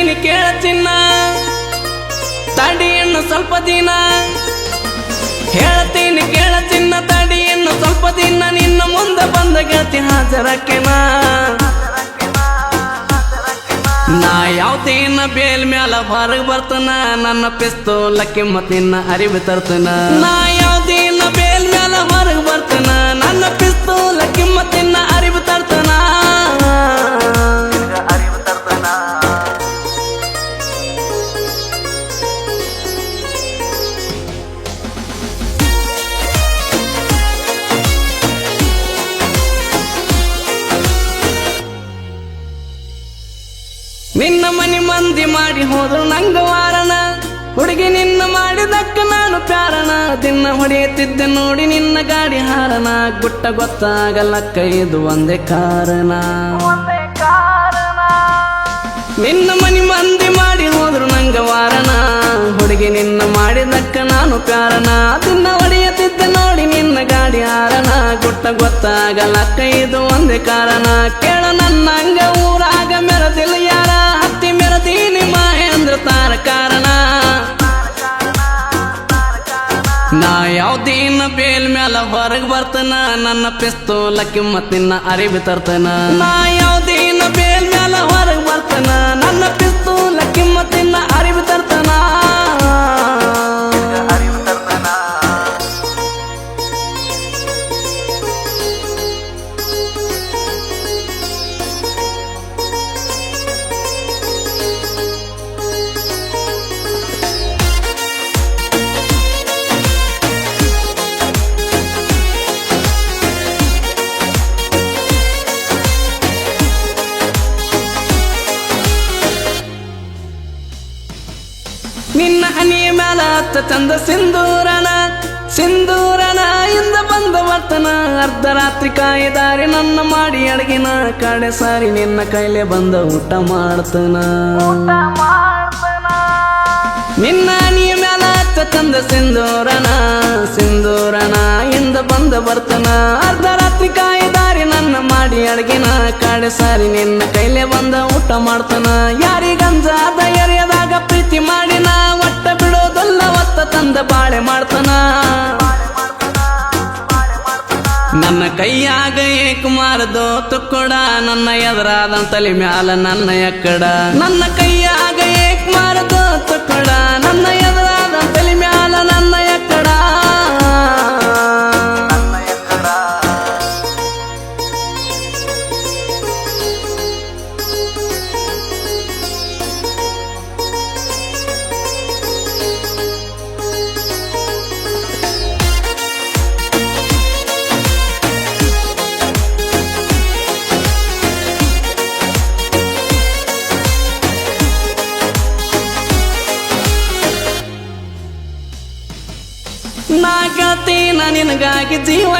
ಹೇಳ್ತೀನಿ ಕೇಳ ಚಿನ್ನ ತಡಿ ಇನ್ನು ಸ್ವಲ್ಪ ದಿನ ಹೇಳ್ತೀನಿ ಕೇಳ ಚಿನ್ನ ತಡಿ ಇನ್ನು ಸ್ವಲ್ಪ ದಿನ ನಿನ್ನ ಮುಂದೆ ಬಂದ ಗೆಳತಿ ಹಾಜರಕ್ಕೆನಾ ನಾ ಯಾವ್ದೇನ ಬೇಲ್ ಮ್ಯಾಲ ಹೊರಗ್ ಬರ್ತನ ನನ್ನ ಪಿಸ್ತೂಲ ಕಿಮ್ಮತ್ ನಿನ್ನ ಅರಿವು ತರ್ತನ ನಾ ಯಾವ್ದೇನ ಬೇಲ್ ಮ್ಯಾಲ ಹೊರಗ್ ಬರ್ತನ ನನ್ನ ಪಿಸ್ತೂಲ ಕಿಮ್ಮತ್ ನಿನ್ನ ಅರಿವು ತರ್ತನ ನಿನ್ನ ಮನಿ ಮಂದಿ ಮಾಡಿ ಹೋದ್ರು ನಂಗ ವಾರಣ ಹುಡುಗಿ ನಿನ್ನ ಮಾಡಿದಕ್ಕ ನಾನು ಪ್ಯಾರಣ ದಿನ ಹೊಡೆಯುತ್ತಿದ್ದೆ ನೋಡಿ ನಿನ್ನ ಗಾಡಿ ಹಾರಣ ಗುಟ್ಟ ಗೊತ್ತಾಗಲಕ್ಕ ಇದು ಒಂದೇ ಕಾರಣ ನಿನ್ನ ಮನಿ ಮಂದಿ ಮಾಡಿ ಹೋದ್ರು ನಂಗ ವಾರಣ ಹುಡುಗಿ ನಿನ್ನ ಮಾಡಿದಕ್ಕ ನಾನು ಪ್ಯಾರಣ ದಿನ ಹೊಡೆಯುತ್ತಿದ್ದೆ ನೋಡಿ ನಿನ್ನ ಗಾಡಿ ಹಾರಣ ಗುಟ್ಟ ಗೊತ್ತಾಗಲಕ್ಕ ಇದು ಒಂದೇ ಕಾರಣ ಕೇಳ ನನ್ನ ಹಂಗ ಊರಾಗ ಮೆರದಿಲ್ಲ ಯಾರ ಹತ್ತಿ ಮೆರದೀನಿ ಮಹೇಂದ್ರ ತಾರ ಕಾರಣ ನಾ ಯಾವ್ದೇನ ಬೇಲ್ ಮ್ಯಾಲ ಹೊರಗ್ ಬರ್ತನ ನನ್ನ ಪಿಸ್ತೂಲ ಕಿಮ್ಮತ್ ನಿನ್ನ ಅರಿವು ತರ್ತನ ನಾ ಯಾವ್ದೇನ ಬೇಲ್ ಮ್ಯಾಲ ಹೊರಗ್ ಬರ್ತನ ನನ್ನ ಪಿಸ್ತೂಲ ಕಿಮ್ಮತ್ ನಿನ್ನ ಅರಿವು ತರ್ತನ ನಿನ್ನ ಹನಿಯ ಮ್ಯಾಲ ಹತ್ತ ಚಂದ ಸಿಂಧೂರನ ಇಂದ ಬಂದ ವರ್ತನ ಅರ್ಧ ರಾತ್ರಿ ಕಾಯಿದಾರಿ ನನ್ನ ಮಾಡಿ ಅಡಗಿನ ಕಡೆ ಸಾರಿ ನಿನ್ನ ಕೈಲೆ ಬಂದ ಊಟ ಮಾಡ್ತನ ನಿನ್ನ ಹನಿಯ ಮ್ಯಾಲ ಹತ್ತ ಚಂದ ಸಿಂಧೂರನ ಇಂದ ಬಂದ ಬರ್ತನ ಅರ್ಧ ರಾತ್ರಿ ಕಾಯಿದಾರಿ ನನ್ನ ಮಾಡಿ ಅಡಗಿನ ಕಡೆ ಸಾರಿ ನಿನ್ನ ಕೈಲೆ ಬಂದ ಊಟ ಮಾಡ್ತನ ಯಾರಿಗಂಜಾದ ಎರೆಯದಾಗ ಪ್ರೀತಿ ಮಾಡಿನ ಒಟ್ಟ ಬಿಡೋದಲ್ಲ ಒತ್ತ ತಂದ ಬಾಳೆ ಮಾಡ್ತನ ನನ್ನ ಕೈಯಾಗ ಏಕುಮಾರದೋ ತುಕ್ಕೊಡ ನನ್ನ ಎದುರಾದ ತಲೆ ಮ್ಯಾಲ ನನ್ನ ಎಕ್ಕಡ ನನ್ನ ಕೈಯಾಗ ಏಕುಮಾರದೋ ತುಕ್ಕೊಡ ನನ್ನ ಎದುರಾದ ತಲೆ ಮ್ಯಾಲ ನನ್ನ ಎಕ್ಕಡ ನಾ ಗೆಳತೀನ ನಿನಗಾಗಿ ಜೀವ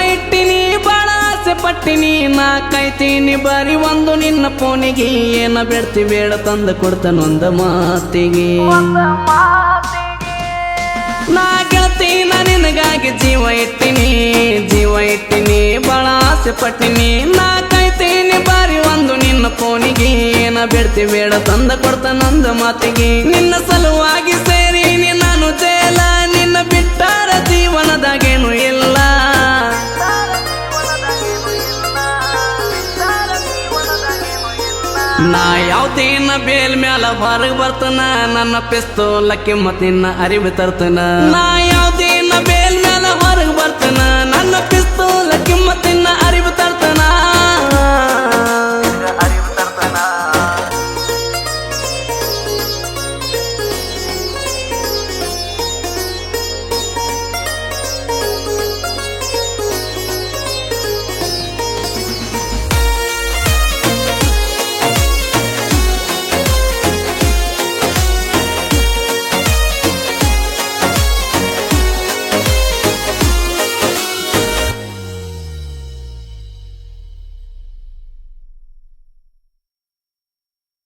ಇಟ್ಟಿನಿ ಬಾಳ ಆಸೆ ಪಟ್ಟಿನಿ ನಾ ಕಾಯ್ತೀನಿ ಬರೀ ಒಂದು ನಿನ್ನ ಫೋನಿಗೆ ಏನ ಬೇಡ್ತಿ ಬೇಡ ತಂದ ಕೊಡ್ತಾನೊಂದ ಮಾತಿಗೆ ನಾ ಗೆಳತೀನ ನಿನಗಾಗಿ ಜೀವ ಇಟ್ಟಿನಿ ಬಾಳ ಆಸೆ ಪಟ್ಟಿನಿ ನಾ ಕಾಯ್ತೀನಿ ಬಾರಿ ಒಂದು ನಿನ್ನ ಫೋನಿಗೆ ಏನ ಬೇಡ್ತಿ ಬೇಡ ತಂದ ಕೊಡ್ತಾನೊಂದ ಮಾತಿಗೆ ನಿನ್ನ ಸಲುವಾಗಿ ಸೇರಿನಿ ನಾನು ಜೇಲ ನಿನ್ನ ಬಿಟ್ಟಾರ ಜೀವನದಾಗೇನು ಇಲ್ಲ ನಾ ಯಾವ್ದೇನ ಬೇಲ್ ಮ್ಯಾಲ ಹೊರಗ್ ಬರ್ತನ ನನ್ನ ಪಿಸ್ತೂಲ ಕಿಮ್ಮತ್ ನಿನ್ನ ಅರಿವು ತರ್ತನ ನಾ